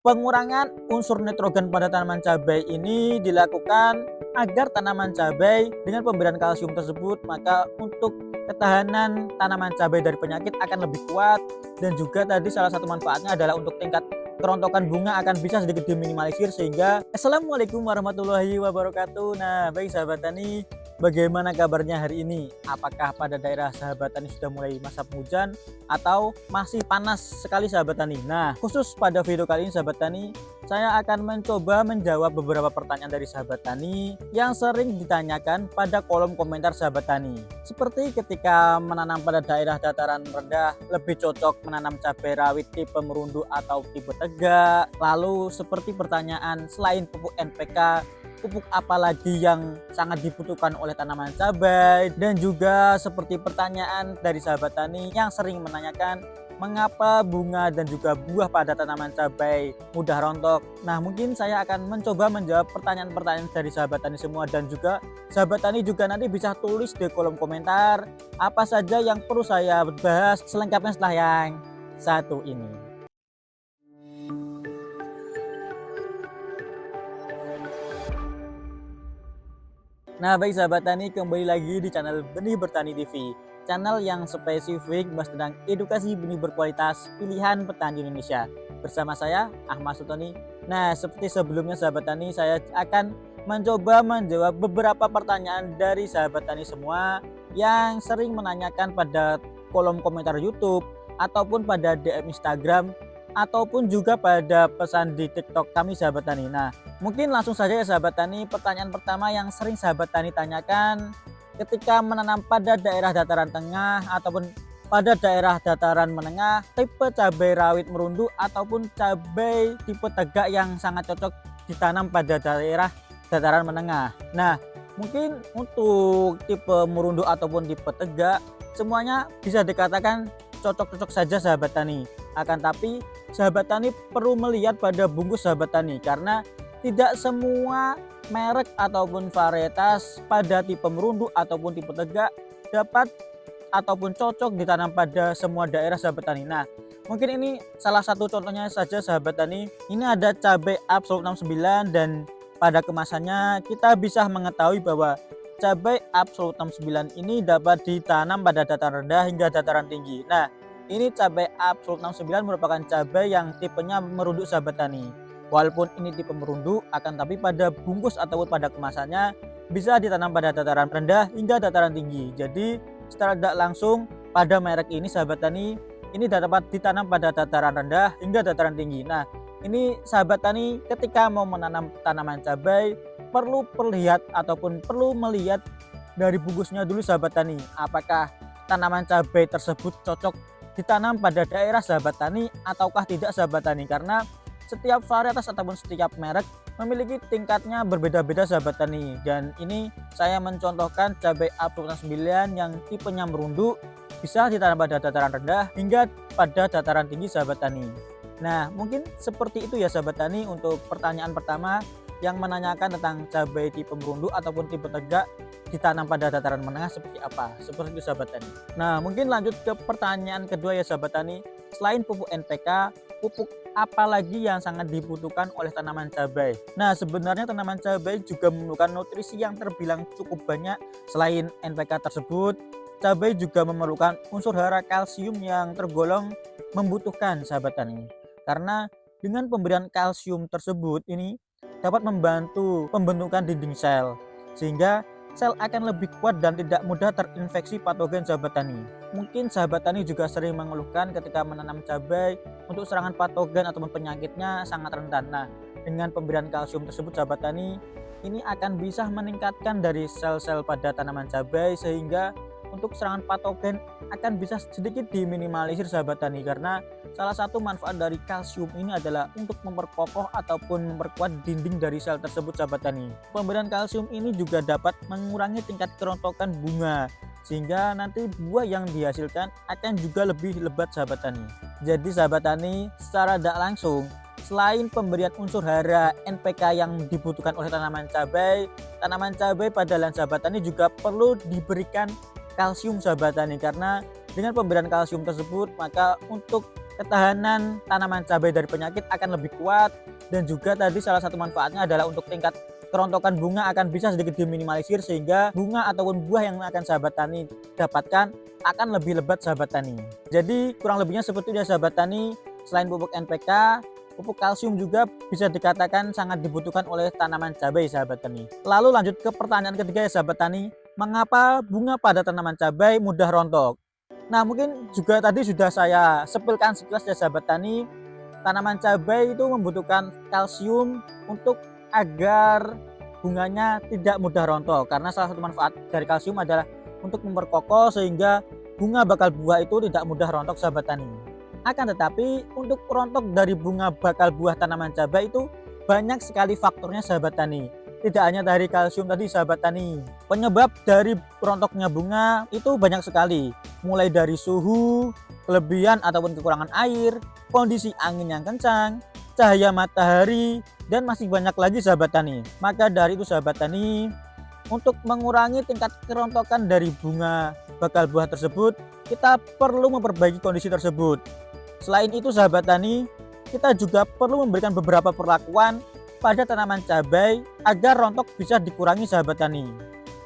Pengurangan unsur nitrogen pada tanaman cabai ini dilakukan agar tanaman cabai dengan pemberian kalsium tersebut, maka untuk ketahanan tanaman cabai dari penyakit akan lebih kuat, dan juga tadi salah satu manfaatnya adalah untuk tingkat kerontokan bunga akan bisa sedikit diminimalisir. Sehingga Assalamualaikum warahmatullahi wabarakatuh. Nah, baik sahabat tani, bagaimana kabarnya hari ini? Apakah pada daerah sahabat tani sudah mulai masa penghujan atau masih panas sekali sahabat tani? Nah, khusus pada video kali ini sahabat tani, saya akan mencoba menjawab beberapa pertanyaan dari sahabat tani yang sering ditanyakan pada kolom komentar sahabat tani. Seperti ketika menanam pada daerah dataran rendah, lebih cocok menanam cabai rawit tipe merundu atau tipe tegak. Lalu seperti pertanyaan, selain pupuk NPK, pupuk apa lagi yang sangat dibutuhkan oleh tanaman cabai, dan juga seperti pertanyaan dari sahabat tani yang sering menanyakan mengapa bunga dan juga buah pada tanaman cabai mudah rontok. Nah, mungkin saya akan mencoba menjawab pertanyaan-pertanyaan dari sahabat tani semua, dan juga sahabat tani juga nanti bisa tulis di kolom komentar apa saja yang perlu saya bahas selengkapnya setelah yang satu ini. Nah, baik sahabat tani, kembali lagi di channel Benih Bertani TV, channel yang spesifik bahas tentang edukasi benih berkualitas pilihan petani Indonesia. Bersama saya Ahmad Sultoni. Nah, seperti sebelumnya sahabat tani, saya akan mencoba menjawab beberapa pertanyaan dari sahabat tani semua yang sering menanyakan pada kolom komentar YouTube ataupun pada DM Instagram ataupun juga pada pesan di TikTok kami sahabat tani. Nah, mungkin langsung saja ya sahabat tani, pertanyaan pertama yang sering sahabat tani tanyakan ketika menanam pada daerah dataran tengah ataupun pada daerah dataran menengah, tipe cabai rawit merundu ataupun cabai tipe tegak yang sangat cocok ditanam pada daerah dataran menengah. Nah, mungkin untuk tipe merundu ataupun tipe tegak semuanya bisa dikatakan cocok-cocok saja sahabat tani. Akan tapi sahabat tani perlu melihat pada bungkus sahabat tani, karena tidak semua merek ataupun varietas pada tipe merundu ataupun tipe tegak dapat ataupun cocok ditanam pada semua daerah sahabat tani. Nah, mungkin ini salah satu contohnya saja sahabat tani. Ini ada cabai Absolut 69, dan pada kemasannya kita bisa mengetahui bahwa cabai Absolut 69 ini dapat ditanam pada dataran rendah hingga dataran tinggi. Nah, ini cabai Absolut 69 merupakan cabai yang tipenya merunduk sahabat tani. Walaupun ini tipe merunduk, akan tapi pada bungkus ataupun pada kemasannya bisa ditanam pada dataran rendah hingga dataran tinggi. Jadi secara tidak langsung pada merek ini sahabat tani, ini dapat ditanam pada dataran rendah hingga dataran tinggi. Nah, ini sahabat tani ketika mau menanam tanaman cabai perlu melihat ataupun perlu melihat dari bungkusnya dulu sahabat tani, apakah tanaman cabai tersebut cocok ditanam pada daerah sahabat tani ataukah tidak sahabat tani, karena setiap varietas ataupun setiap merek memiliki tingkatnya berbeda-beda sahabat tani. Dan ini saya mencontohkan cabai Absolut 69 yang tipenya merunduk bisa ditanam pada dataran rendah hingga pada dataran tinggi sahabat tani. Nah, mungkin seperti itu ya sahabat tani untuk pertanyaan pertama yang menanyakan tentang cabai tipe merunduk ataupun tipe tegak ditanam pada dataran menengah seperti apa, seperti itu sahabat tani. Nah, mungkin lanjut ke pertanyaan kedua ya sahabat tani. Selain pupuk NPK, pupuk apa lagi yang sangat dibutuhkan oleh tanaman cabai? Nah, sebenarnya tanaman cabai juga memerlukan nutrisi yang terbilang cukup banyak. Selain NPK tersebut, cabai juga memerlukan unsur hara kalsium yang tergolong membutuhkan sahabat tani. Karena dengan pemberian kalsium tersebut ini dapat membantu pembentukan dinding sel, sehingga sel akan lebih kuat dan tidak mudah terinfeksi patogen sahabat tani. Mungkin sahabat tani juga sering mengeluhkan ketika menanam cabai untuk serangan patogen ataupun penyakitnya sangat rentan. Nah, dengan pemberian kalsium tersebut sahabat tani ini akan bisa meningkatkan dari sel-sel pada tanaman cabai, sehingga untuk serangan patogen akan bisa sedikit diminimalisir sahabat tani, karena salah satu manfaat dari kalsium ini adalah untuk memperkokoh ataupun memperkuat dinding dari sel tersebut sahabat tani. Pemberian kalsium ini juga dapat mengurangi tingkat kerontokan bunga, sehingga nanti buah yang dihasilkan akan juga lebih lebat sahabat tani. Jadi sahabat tani secara tidak langsung, selain pemberian unsur hara NPK yang dibutuhkan oleh tanaman cabai pada lahan sahabat tani juga perlu diberikan kalsium sahabat tani, karena dengan pemberian kalsium tersebut maka untuk ketahanan tanaman cabai dari penyakit akan lebih kuat, dan juga tadi salah satu manfaatnya adalah untuk tingkat kerontokan bunga akan bisa sedikit diminimalisir, sehingga bunga ataupun buah yang akan sahabat tani dapatkan akan lebih lebat sahabat tani. Jadi kurang lebihnya seperti itu ya sahabat tani. Selain pupuk NPK, pupuk kalsium juga bisa dikatakan sangat dibutuhkan oleh tanaman cabai sahabat tani. Lalu lanjut ke pertanyaan ketiga ya sahabat tani, mengapa bunga pada tanaman cabai mudah rontok? Nah, mungkin juga tadi sudah saya sepilkan sekilas ya sahabat tani. Tanaman cabai itu membutuhkan kalsium untuk agar bunganya tidak mudah rontok, karena salah satu manfaat dari kalsium adalah untuk memperkokoh sehingga bunga bakal buah itu tidak mudah rontok sahabat tani. Akan tetapi untuk rontok dari bunga bakal buah tanaman cabai itu banyak sekali faktornya sahabat tani. Tidak hanya dari kalsium tadi sahabat tani. Penyebab dari rontoknya bunga itu banyak sekali. Mulai dari suhu, kelebihan ataupun kekurangan air, kondisi angin yang kencang, cahaya matahari, dan masih banyak lagi sahabat tani. Maka dari itu sahabat tani, untuk mengurangi tingkat kerontokan dari bunga bakal buah tersebut, kita perlu memperbaiki kondisi tersebut. Selain itu sahabat tani, kita juga perlu memberikan beberapa perlakuan pada tanaman cabai agar rontok bisa dikurangi sahabat tani.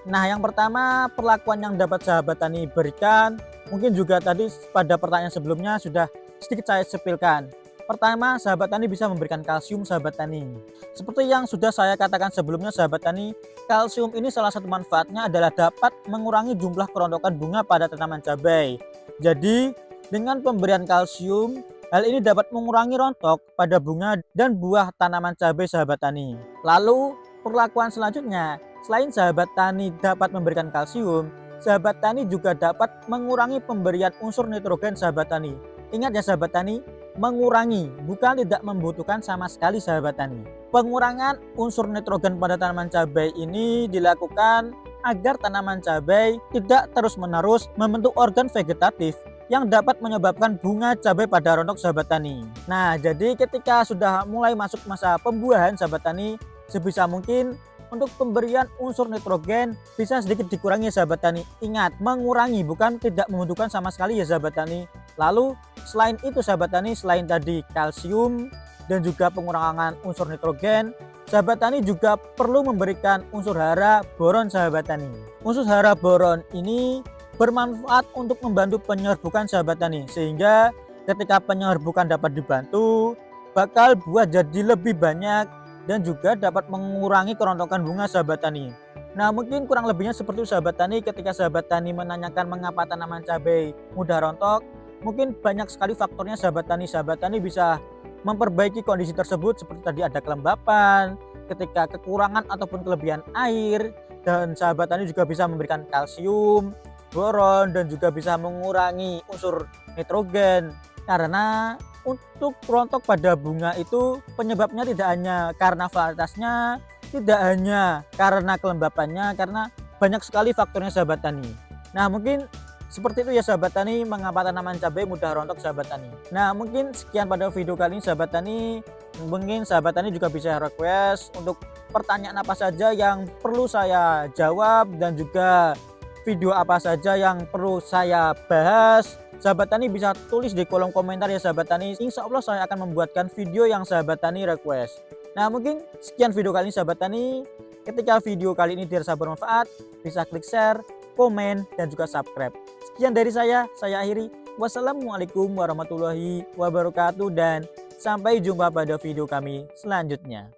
Nah, yang pertama perlakuan yang dapat sahabat tani berikan, mungkin juga tadi pada pertanyaan sebelumnya sudah sedikit saya sepilkan. Pertama, sahabat tani bisa memberikan kalsium sahabat tani. Seperti yang sudah saya katakan sebelumnya sahabat tani, kalsium ini salah satu manfaatnya adalah dapat mengurangi jumlah kerontokan bunga pada tanaman cabai. Jadi, dengan pemberian kalsium, hal ini dapat mengurangi rontok pada bunga dan buah tanaman cabai sahabat tani. Lalu, perlakuan selanjutnya, selain sahabat tani dapat memberikan kalsium, sahabat tani juga dapat mengurangi pemberian unsur nitrogen sahabat tani. Ingat ya sahabat tani, mengurangi, bukan tidak membutuhkan sama sekali sahabat tani. Pengurangan unsur nitrogen pada tanaman cabai ini dilakukan agar tanaman cabai tidak terus-menerus membentuk organ vegetatif yang dapat menyebabkan bunga cabai pada rontok sahabat tani. Nah, jadi ketika sudah mulai masuk masa pembuahan sahabat tani, sebisa mungkin untuk pemberian unsur nitrogen bisa sedikit dikurangi sahabat tani. Ingat, mengurangi bukan tidak membutuhkan sama sekali ya sahabat tani. Lalu selain itu sahabat tani, selain tadi kalsium dan juga pengurangan unsur nitrogen, sahabat tani juga perlu memberikan unsur hara boron sahabat tani. Unsur hara boron ini bermanfaat untuk membantu penyerbukan sahabat tani, sehingga ketika penyerbukan dapat dibantu, bakal buah jadi lebih banyak dan juga dapat mengurangi kerontokan bunga sahabat tani. Nah, mungkin kurang lebihnya seperti itu sahabat tani. Ketika sahabat tani menanyakan mengapa tanaman cabai mudah rontok, mungkin banyak sekali faktornya sahabat tani. Sahabat tani bisa memperbaiki kondisi tersebut seperti tadi ada kelembapan, ketika kekurangan ataupun kelebihan air, dan sahabat tani juga bisa memberikan kalsium, boron, dan juga bisa mengurangi unsur nitrogen. Karena untuk rontok pada bunga itu penyebabnya tidak hanya karena varietasnya, tidak hanya karena kelembapannya, karena banyak sekali faktornya sahabat tani. Nah, mungkin seperti itu ya sahabat tani, mengapa tanaman cabai mudah rontok sahabat tani. Nah, mungkin sekian pada video kali ini sahabat tani. Mungkin sahabat tani juga bisa request untuk pertanyaan apa saja yang perlu saya jawab, dan juga video apa saja yang perlu saya bahas. Sahabat tani bisa tulis di kolom komentar ya sahabat tani. Insya Allah saya akan membuatkan video yang sahabat tani request. Nah, mungkin sekian video kali ini sahabat tani. Ketika video kali ini dirasa bermanfaat, bisa klik share, komen, dan juga subscribe. Sekian dari saya akhiri. Wassalamualaikum warahmatullahi wabarakatuh, dan sampai jumpa pada video kami selanjutnya.